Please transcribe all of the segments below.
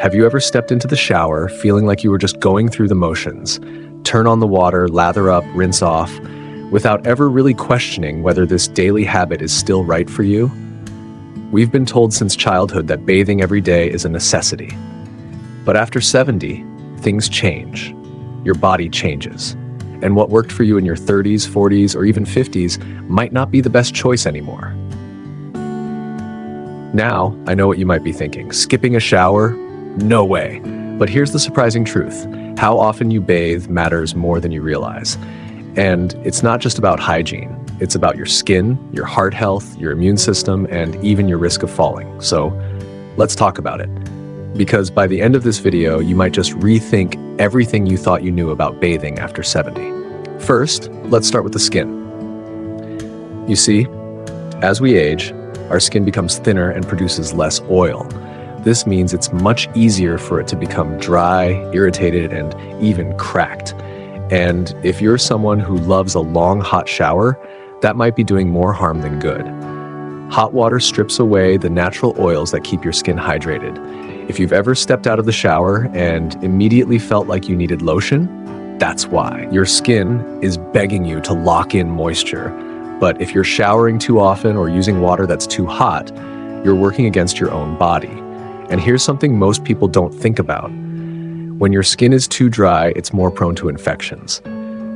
Have you ever stepped into the shower feeling like you were just going through the motions? Turn on the water, lather up, rinse off, without ever really questioning whether this daily habit is still right for you? We've been told since childhood that bathing every day is a necessity. But after 70, things change. Your body changes. And what worked for you in your 30s, 40s, or even 50s might not be the best choice anymore. Now, I know what you might be thinking. Skipping a shower? No way. But here's the surprising truth. How often you bathe matters more than you realize. And it's not just about hygiene. It's about your skin, your heart health, your immune system, and even your risk of falling. So let's talk about it. Because by the end of this video, you might just rethink everything you thought you knew about bathing after 70. First, let's start with the skin. You see, as we age, our skin becomes thinner and produces less oil. This means it's much easier for it to become dry, irritated, and even cracked. And if you're someone who loves a long, hot shower, that might be doing more harm than good. Hot water strips away the natural oils that keep your skin hydrated. If you've ever stepped out of the shower and immediately felt like you needed lotion, that's why. Your skin is begging you to lock in moisture. But if you're showering too often or using water that's too hot, you're working against your own body. And here's something most people don't think about. When your skin is too dry, it's more prone to infections.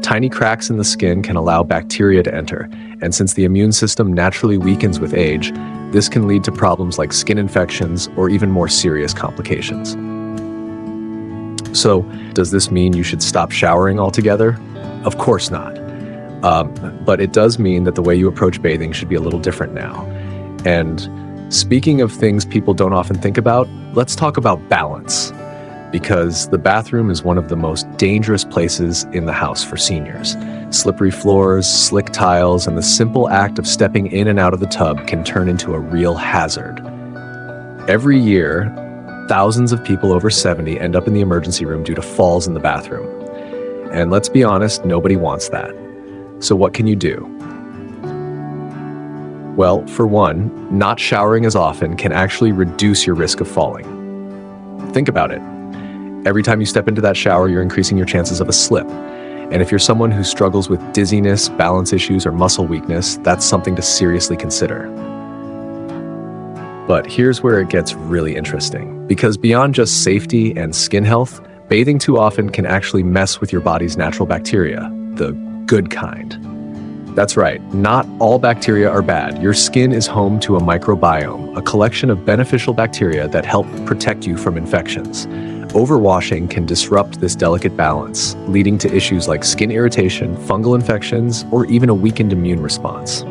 Tiny cracks in the skin can allow bacteria to enter, and since the immune system naturally weakens with age, this can lead to problems like skin infections or even more serious complications. So, does this mean you should stop showering altogether? Of course not. But it does mean that the way you approach bathing should be a little different now. And speaking of things people don't often think about, let's talk about balance. Because the bathroom is one of the most dangerous places in the house for seniors. Slippery floors, slick tiles, and the simple act of stepping in and out of the tub can turn into a real hazard. Every year, thousands of people over 70 end up in the emergency room due to falls in the bathroom. And let's be honest, nobody wants that. So what can you do? Well, for one, not showering as often can actually reduce your risk of falling. Think about it. Every time you step into that shower, you're increasing your chances of a slip. And if you're someone who struggles with dizziness, balance issues, or muscle weakness, that's something to seriously consider. But here's where it gets really interesting. Because beyond just safety and skin health, bathing too often can actually mess with your body's natural bacteria, the good kind. That's right, not all bacteria are bad. Your skin is home to a microbiome, a collection of beneficial bacteria that help protect you from infections. Overwashing can disrupt this delicate balance, leading to issues like skin irritation, fungal infections, or even a weakened immune response.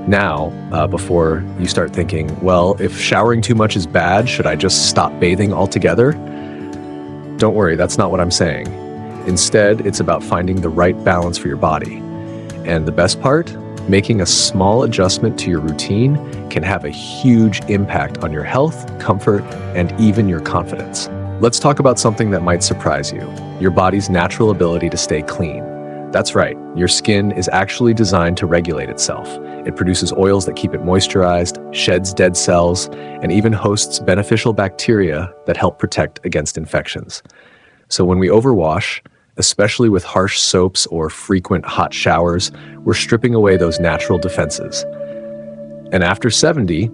Now, before you start thinking, well, if showering too much is bad, should I just stop bathing altogether? Don't worry, that's not what I'm saying. Instead, it's about finding the right balance for your body. And the best part? Making a small adjustment to your routine can have a huge impact on your health, comfort, and even your confidence. Let's talk about something that might surprise you: your body's natural ability to stay clean. That's right, your skin is actually designed to regulate itself. It produces oils that keep it moisturized, sheds dead cells, and even hosts beneficial bacteria that help protect against infections. So when we overwash, especially with harsh soaps or frequent hot showers, we're stripping away those natural defenses. And after 70,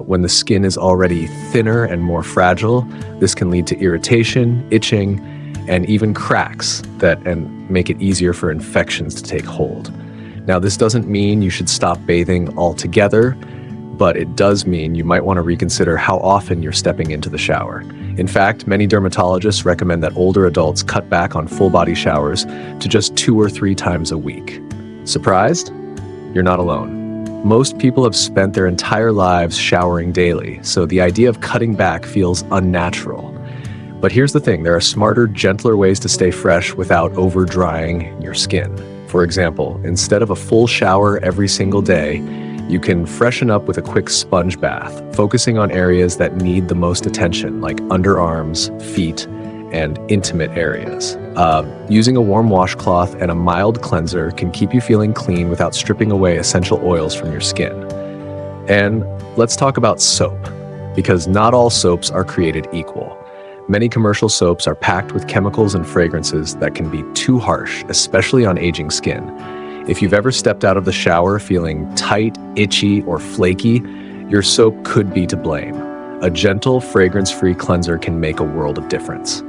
when the skin is already thinner and more fragile, this can lead to irritation, itching, and even cracks and make it easier for infections to take hold. Now, this doesn't mean you should stop bathing altogether, but it does mean you might want to reconsider how often you're stepping into the shower. In fact, many dermatologists recommend that older adults cut back on full-body showers to just 2 or 3 times a week. Surprised? You're not alone. Most people have spent their entire lives showering daily, so the idea of cutting back feels unnatural. But here's the thing, there are smarter, gentler ways to stay fresh without over-drying your skin. For example, instead of a full shower every single day, you can freshen up with a quick sponge bath, focusing on areas that need the most attention, like underarms, feet, and intimate areas. Using a warm washcloth and a mild cleanser can keep you feeling clean without stripping away essential oils from your skin. And let's talk about soap. because not all soaps are created equal. Many commercial soaps are packed with chemicals and fragrances that can be too harsh, especially on aging skin. If you've ever stepped out of the shower feeling tight, itchy, or flaky, your soap could be to blame. A gentle, fragrance-free cleanser can make a world of difference.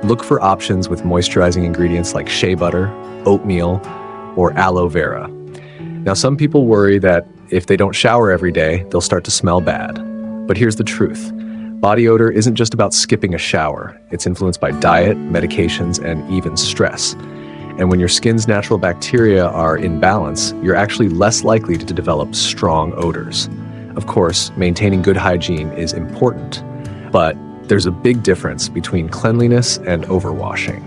Look for options with moisturizing ingredients like shea butter, oatmeal, or aloe vera. Now, some people worry that if they don't shower every day, they'll start to smell bad. But here's the truth. Body odor isn't just about skipping a shower. It's influenced by diet, medications, and even stress. And when your skin's natural bacteria are in balance, you're actually less likely to develop strong odors. Of course, maintaining good hygiene is important, but there's a big difference between cleanliness and overwashing.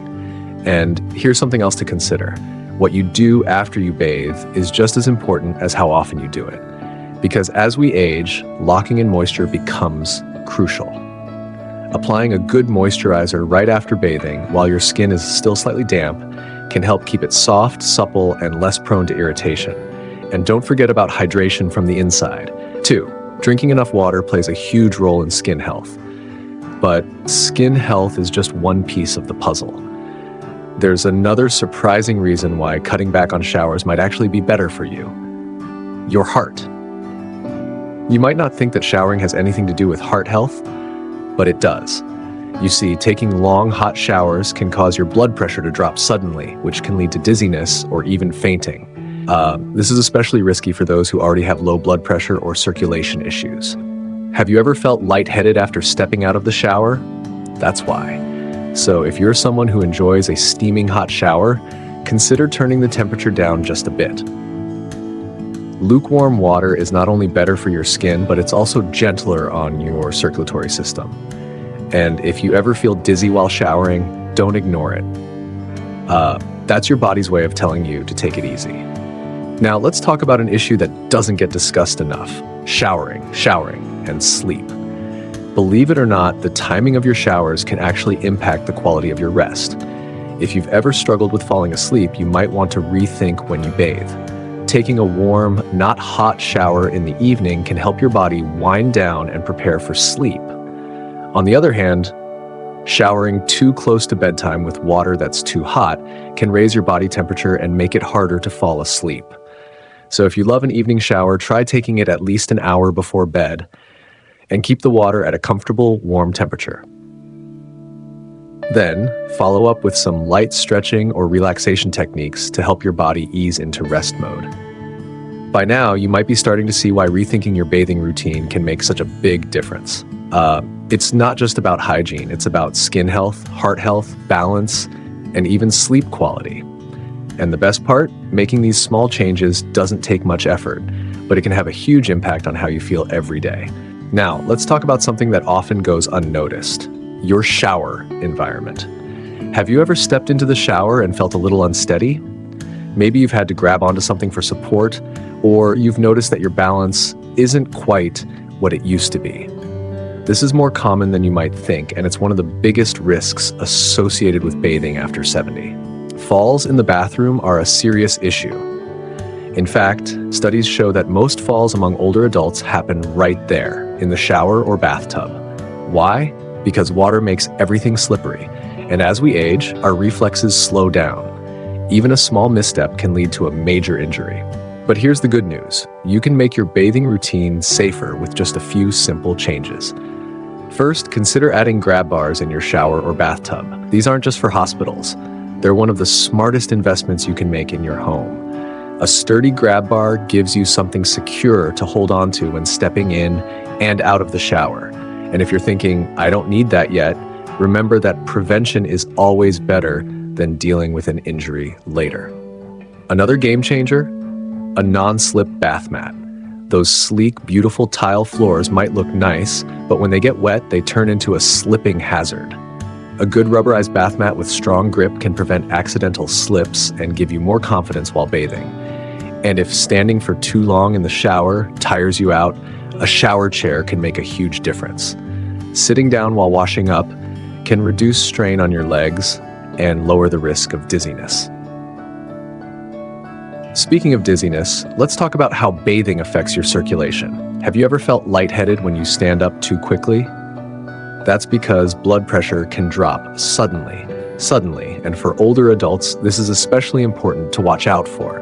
And here's something else to consider. What you do after you bathe is just as important as how often you do it. Because as we age, locking in moisture becomes crucial. Applying a good moisturizer right after bathing while your skin is still slightly damp can help keep it soft, supple, and less prone to irritation. And don't forget about hydration from the inside. 2, drinking enough water plays a huge role in skin health. But skin health is just one piece of the puzzle. There's another surprising reason why cutting back on showers might actually be better for you. Your heart. You might not think that showering has anything to do with heart health, but it does. You see, taking long, hot showers can cause your blood pressure to drop suddenly, which can lead to dizziness or even fainting. This is especially risky for those who already have low blood pressure or circulation issues. Have you ever felt lightheaded after stepping out of the shower? That's why. So if you're someone who enjoys a steaming hot shower, consider turning the temperature down just a bit. Lukewarm water is not only better for your skin, but it's also gentler on your circulatory system. And if you ever feel dizzy while showering, don't ignore it. That's your body's way of telling you to take it easy. Now let's talk about an issue that doesn't get discussed enough: showering, and sleep. Believe it or not, the timing of your showers can actually impact the quality of your rest. If you've ever struggled with falling asleep, you might want to rethink when you bathe. Taking a warm, not hot shower in the evening can help your body wind down and prepare for sleep. On the other hand, showering too close to bedtime with water that's too hot can raise your body temperature and make it harder to fall asleep. So if you love an evening shower, try taking it at least an hour before bed, and keep the water at a comfortable, warm temperature. Then, follow up with some light stretching or relaxation techniques to help your body ease into rest mode. By now, you might be starting to see why rethinking your bathing routine can make such a big difference. It's not just about hygiene, it's about skin health, heart health, balance, and even sleep quality. And the best part? Making these small changes doesn't take much effort, but it can have a huge impact on how you feel every day. Now, let's talk about something that often goes unnoticed: your shower environment. Have you ever stepped into the shower and felt a little unsteady? Maybe you've had to grab onto something for support, or you've noticed that your balance isn't quite what it used to be. This is more common than you might think, and it's one of the biggest risks associated with bathing after 70. Falls in the bathroom are a serious issue. In fact, studies show that most falls among older adults happen right there, in the shower or bathtub. Why? Because water makes everything slippery, and as we age, our reflexes slow down. Even a small misstep can lead to a major injury. But here's the good news. You can make your bathing routine safer with just a few simple changes. First, consider adding grab bars in your shower or bathtub. These aren't just for hospitals. They're one of the smartest investments you can make in your home. A sturdy grab bar gives you something secure to hold on to when stepping in and out of the shower. And if you're thinking, I don't need that yet, remember that prevention is always better than dealing with an injury later. Another game changer? A non-slip bath mat. Those sleek, beautiful tile floors might look nice, but when they get wet, they turn into a slipping hazard. A good rubberized bath mat with strong grip can prevent accidental slips and give you more confidence while bathing. And if standing for too long in the shower tires you out, a shower chair can make a huge difference. Sitting down while washing up can reduce strain on your legs and lower the risk of dizziness. Speaking of dizziness, let's talk about how bathing affects your circulation. Have you ever felt lightheaded when you stand up too quickly? That's because blood pressure can drop suddenly, and for older adults, this is especially important to watch out for.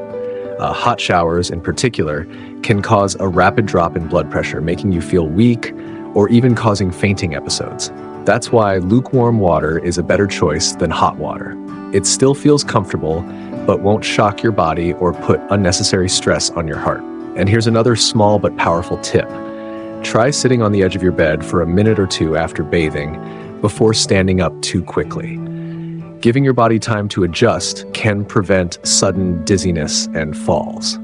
Hot showers, in particular, can cause a rapid drop in blood pressure, making you feel weak or even causing fainting episodes. That's why lukewarm water is a better choice than hot water. It still feels comfortable, but won't shock your body or put unnecessary stress on your heart. And here's another small but powerful tip. Try sitting on the edge of your bed for a minute or two after bathing before standing up too quickly. Giving your body time to adjust can prevent sudden dizziness and falls.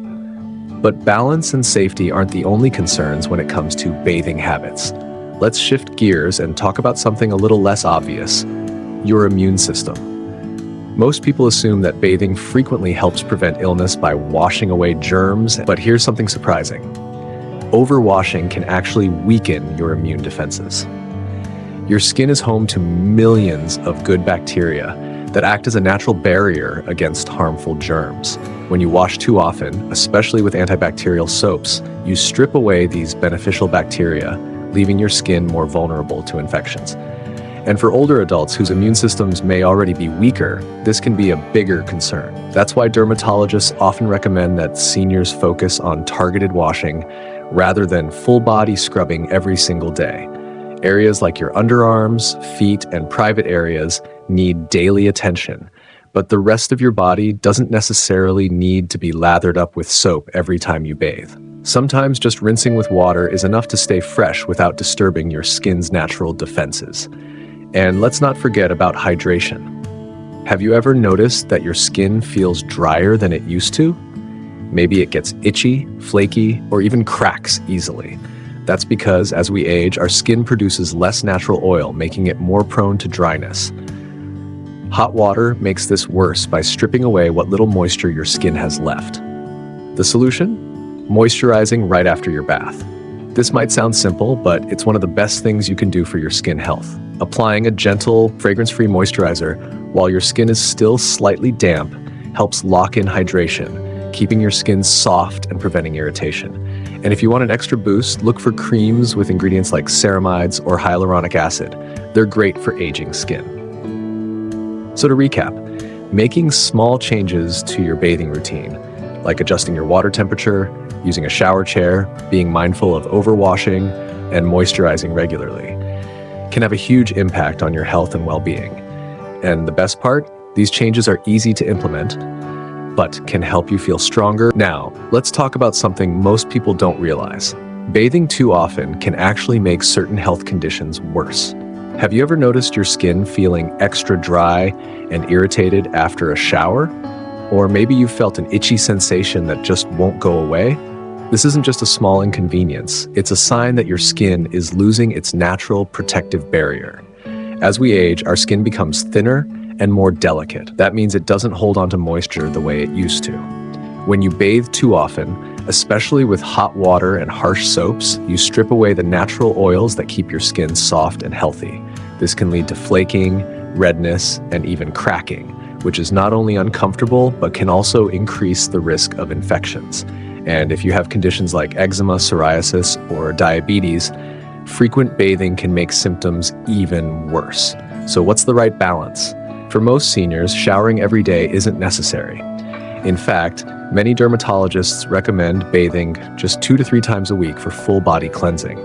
But balance and safety aren't the only concerns when it comes to bathing habits. Let's shift gears and talk about something a little less obvious: your immune system. Most people assume that bathing frequently helps prevent illness by washing away germs, but here's something surprising. Overwashing can actually weaken your immune defenses. Your skin is home to millions of good bacteria that act as a natural barrier against harmful germs. When you wash too often, especially with antibacterial soaps, you strip away these beneficial bacteria, leaving your skin more vulnerable to infections. And for older adults whose immune systems may already be weaker, this can be a bigger concern. That's why dermatologists often recommend that seniors focus on targeted washing rather than full-body scrubbing every single day. Areas like your underarms, feet, and private areas need daily attention, but the rest of your body doesn't necessarily need to be lathered up with soap every time you bathe. Sometimes just rinsing with water is enough to stay fresh without disturbing your skin's natural defenses. And let's not forget about hydration. Have you ever noticed that your skin feels drier than it used to? Maybe it gets itchy, flaky, or even cracks easily. That's because as we age, our skin produces less natural oil, making it more prone to dryness. Hot water makes this worse by stripping away what little moisture your skin has left. The solution? Moisturizing right after your bath. This might sound simple, but it's one of the best things you can do for your skin health. Applying a gentle, fragrance-free moisturizer while your skin is still slightly damp helps lock in hydration, keeping your skin soft and preventing irritation. And if you want an extra boost, look for creams with ingredients like ceramides or hyaluronic acid. They're great for aging skin. So to recap, making small changes to your bathing routine, like adjusting your water temperature, using a shower chair, being mindful of overwashing, and moisturizing regularly, can have a huge impact on your health and well-being. And the best part, these changes are easy to implement, but can help you feel stronger. Now, let's talk about something most people don't realize. Bathing too often can actually make certain health conditions worse. Have you ever noticed your skin feeling extra dry and irritated after a shower? Or maybe you've felt an itchy sensation that just won't go away? This isn't just a small inconvenience, it's a sign that your skin is losing its natural protective barrier. As we age, our skin becomes thinner and more delicate. That means it doesn't hold onto moisture the way it used to. When you bathe too often, especially with hot water and harsh soaps, you strip away the natural oils that keep your skin soft and healthy. This can lead to flaking, redness, and even cracking, which is not only uncomfortable, but can also increase the risk of infections. And if you have conditions like eczema, psoriasis, or diabetes, frequent bathing can make symptoms even worse. So what's the right balance? For most seniors, showering every day isn't necessary. In fact, many dermatologists recommend bathing just 2 to 3 times a week for full body cleansing.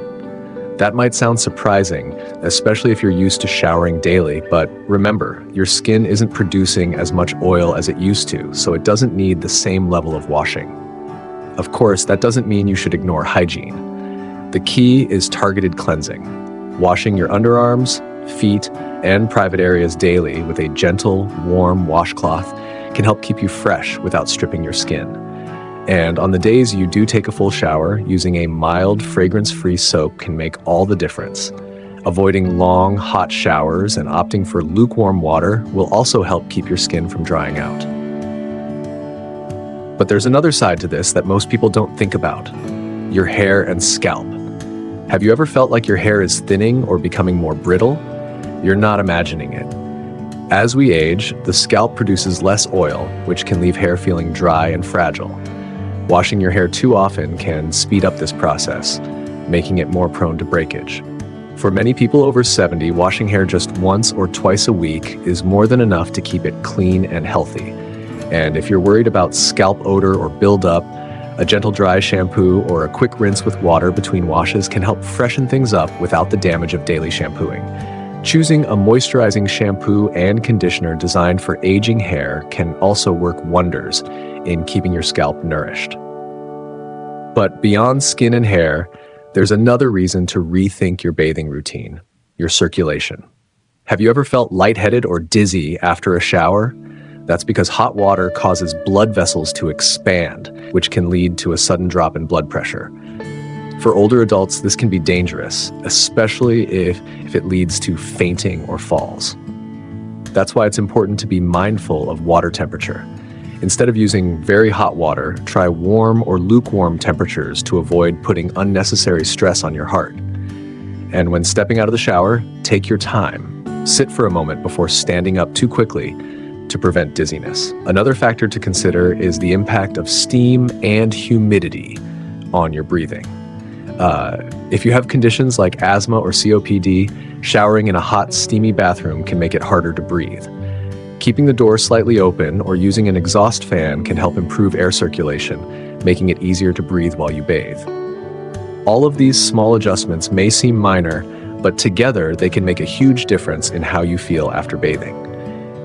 That might sound surprising, especially if you're used to showering daily, but remember, your skin isn't producing as much oil as it used to, so it doesn't need the same level of washing. Of course, that doesn't mean you should ignore hygiene. The key is targeted cleansing. Washing your underarms, feet, and private areas daily with a gentle, warm washcloth can help keep you fresh without stripping your skin. And on the days you do take a full shower, using a mild, fragrance-free soap can make all the difference. Avoiding long, hot showers and opting for lukewarm water will also help keep your skin from drying out. But there's another side to this that most people don't think about: your hair and scalp. Have you ever felt like your hair is thinning or becoming more brittle? You're not imagining it. As we age, the scalp produces less oil, which can leave hair feeling dry and fragile. Washing your hair too often can speed up this process, making it more prone to breakage. For many people over 70, washing hair just once or twice a week is more than enough to keep it clean and healthy. And if you're worried about scalp odor or buildup, a gentle dry shampoo or a quick rinse with water between washes can help freshen things up without the damage of daily shampooing. Choosing a moisturizing shampoo and conditioner designed for aging hair can also work wonders in keeping your scalp nourished. But beyond skin and hair, there's another reason to rethink your bathing routine: your circulation. Have you ever felt lightheaded or dizzy after a shower? That's because hot water causes blood vessels to expand, which can lead to a sudden drop in blood pressure. For older adults, this can be dangerous, especially if it leads to fainting or falls. That's why it's important to be mindful of water temperature. Instead of using very hot water, try warm or lukewarm temperatures to avoid putting unnecessary stress on your heart. And when stepping out of the shower, take your time. Sit for a moment before standing up too quickly to prevent dizziness. Another factor to consider is the impact of steam and humidity on your breathing. If you have conditions like asthma or COPD, showering in a hot, steamy bathroom can make it harder to breathe. Keeping the door slightly open or using an exhaust fan can help improve air circulation, making it easier to breathe while you bathe. All of these small adjustments may seem minor, but together they can make a huge difference in how you feel after bathing.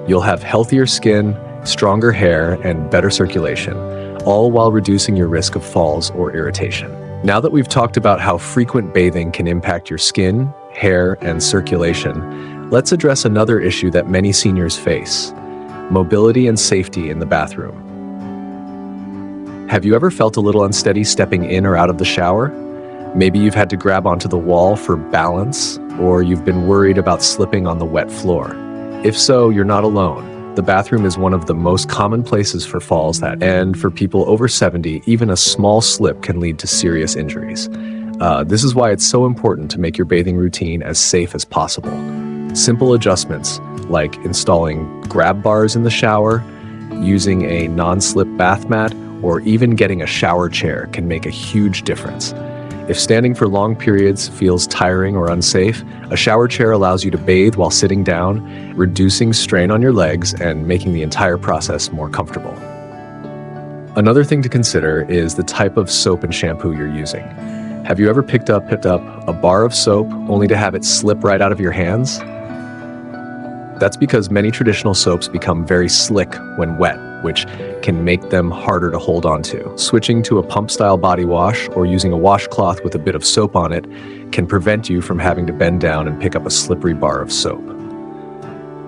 You'll have healthier skin, stronger hair, and better circulation, all while reducing your risk of falls or irritation. Now that we've talked about how frequent bathing can impact your skin, hair, and circulation, let's address another issue that many seniors face: mobility and safety in the bathroom. Have you ever felt a little unsteady stepping in or out of the shower? Maybe you've had to grab onto the wall for balance, or you've been worried about slipping on the wet floor. If so, you're not alone. The bathroom is one of the most common places for falls, and for people over 70, even a small slip can lead to serious injuries. This is why it's so important to make your bathing routine as safe as possible. Simple adjustments like installing grab bars in the shower, using a non-slip bath mat, or even getting a shower chair can make a huge difference. If standing for long periods feels tiring or unsafe, a shower chair allows you to bathe while sitting down, reducing strain on your legs and making the entire process more comfortable. Another thing to consider is the type of soap and shampoo you're using. Have you ever picked up a bar of soap only to have it slip right out of your hands? That's because many traditional soaps become very slick when wet, which can make them harder to hold on to. Switching to a pump-style body wash or using a washcloth with a bit of soap on it can prevent you from having to bend down and pick up a slippery bar of soap.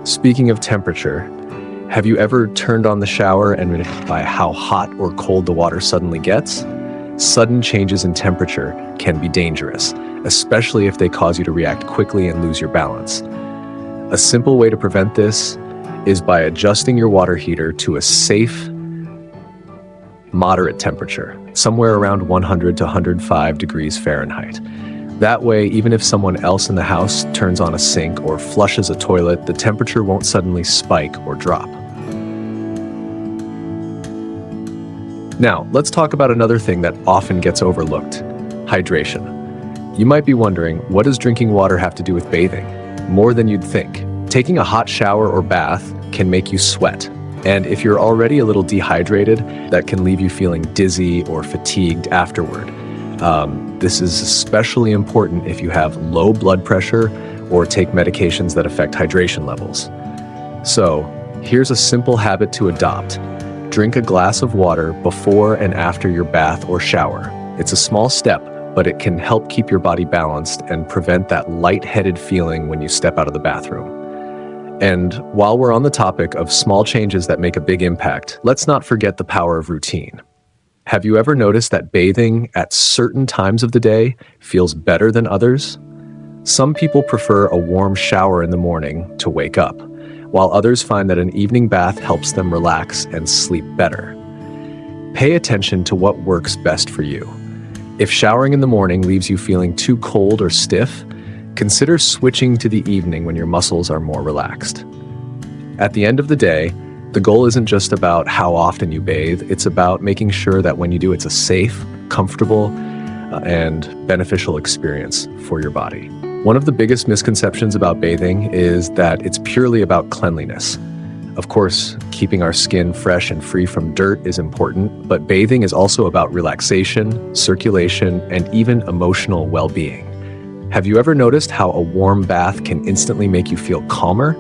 Speaking of temperature, have you ever turned on the shower and been hit by how hot or cold the water suddenly gets? Sudden changes in temperature can be dangerous, especially if they cause you to react quickly and lose your balance. A simple way to prevent this is by adjusting your water heater to a safe, moderate temperature, somewhere around 100 to 105 degrees Fahrenheit. That way, even if someone else in the house turns on a sink or flushes a toilet, the temperature won't suddenly spike or drop. Now, let's talk about another thing that often gets overlooked: hydration. You might be wondering, what does drinking water have to do with bathing? More than you'd think. Taking a hot shower or bath can make you sweat. And if you're already a little dehydrated, that can leave you feeling dizzy or fatigued afterward. This is especially important if you have low blood pressure or take medications that affect hydration levels. So, here's a simple habit to adopt. Drink a glass of water before and after your bath or shower. It's a small step, but it can help keep your body balanced and prevent that lightheaded feeling when you step out of the bathroom. And while we're on the topic of small changes that make a big impact, let's not forget the power of routine. Have you ever noticed that bathing at certain times of the day feels better than others? Some people prefer a warm shower in the morning to wake up, while others find that an evening bath helps them relax and sleep better. Pay attention to what works best for you. If showering in the morning leaves you feeling too cold or stiff, consider switching to the evening when your muscles are more relaxed. At the end of the day, the goal isn't just about how often you bathe, it's about making sure that when you do, it's a safe, comfortable, and beneficial experience for your body. One of the biggest misconceptions about bathing is that it's purely about cleanliness. Of course, keeping our skin fresh and free from dirt is important, but bathing is also about relaxation, circulation, and even emotional well-being. Have you ever noticed how a warm bath can instantly make you feel calmer?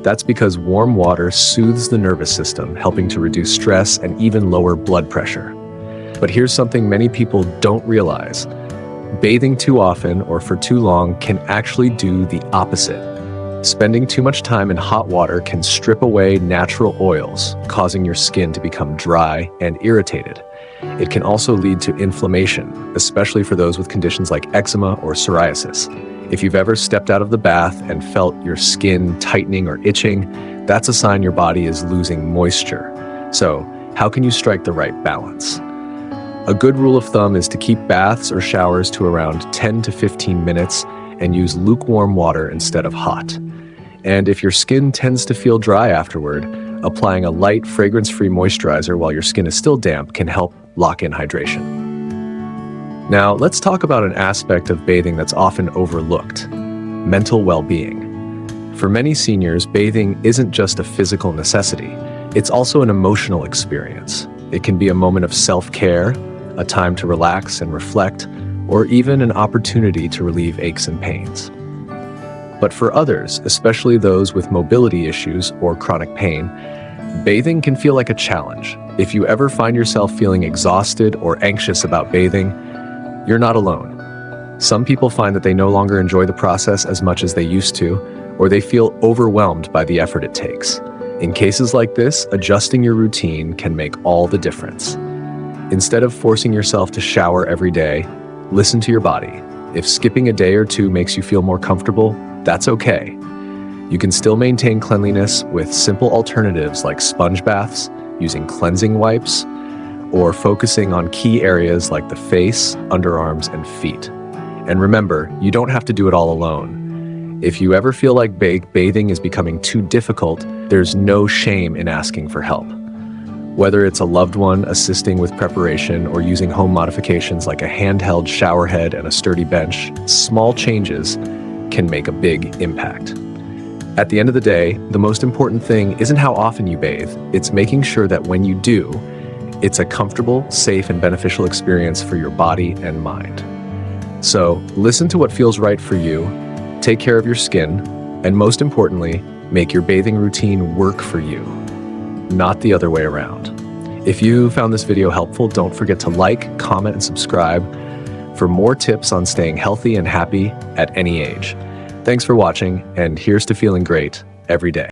That's because warm water soothes the nervous system, helping to reduce stress and even lower blood pressure. But here's something many people don't realize. Bathing too often or for too long can actually do the opposite. Spending too much time in hot water can strip away natural oils, causing your skin to become dry and irritated. It can also lead to inflammation, especially for those with conditions like eczema or psoriasis. If you've ever stepped out of the bath and felt your skin tightening or itching, that's a sign your body is losing moisture. So, how can you strike the right balance? A good rule of thumb is to keep baths or showers to around 10 to 15 minutes and use lukewarm water instead of hot. And if your skin tends to feel dry afterward, applying a light, fragrance-free moisturizer while your skin is still damp can help lock in hydration. Now, let's talk about an aspect of bathing that's often overlooked: mental well-being. For many seniors, bathing isn't just a physical necessity, it's also an emotional experience. It can be a moment of self-care, a time to relax and reflect, or even an opportunity to relieve aches and pains. But for others, especially those with mobility issues or chronic pain, bathing can feel like a challenge. If you ever find yourself feeling exhausted or anxious about bathing, you're not alone. Some people find that they no longer enjoy the process as much as they used to, or they feel overwhelmed by the effort it takes. In cases like this, adjusting your routine can make all the difference. Instead of forcing yourself to shower every day, listen to your body. If skipping a day or two makes you feel more comfortable, that's okay. You can still maintain cleanliness with simple alternatives like sponge baths, using cleansing wipes, or focusing on key areas like the face, underarms, and feet. And remember, you don't have to do it all alone. If you ever feel like bathing is becoming too difficult, there's no shame in asking for help. Whether it's a loved one assisting with preparation or using home modifications like a handheld shower head and a sturdy bench, small changes can make a big impact. At the end of the day, the most important thing isn't how often you bathe, it's making sure that when you do, it's a comfortable, safe, and beneficial experience for your body and mind. So, listen to what feels right for you, take care of your skin, and most importantly, make your bathing routine work for you, not the other way around. If you found this video helpful, don't forget to like, comment, and subscribe for more tips on staying healthy and happy at any age. Thanks for watching, and here's to feeling great every day.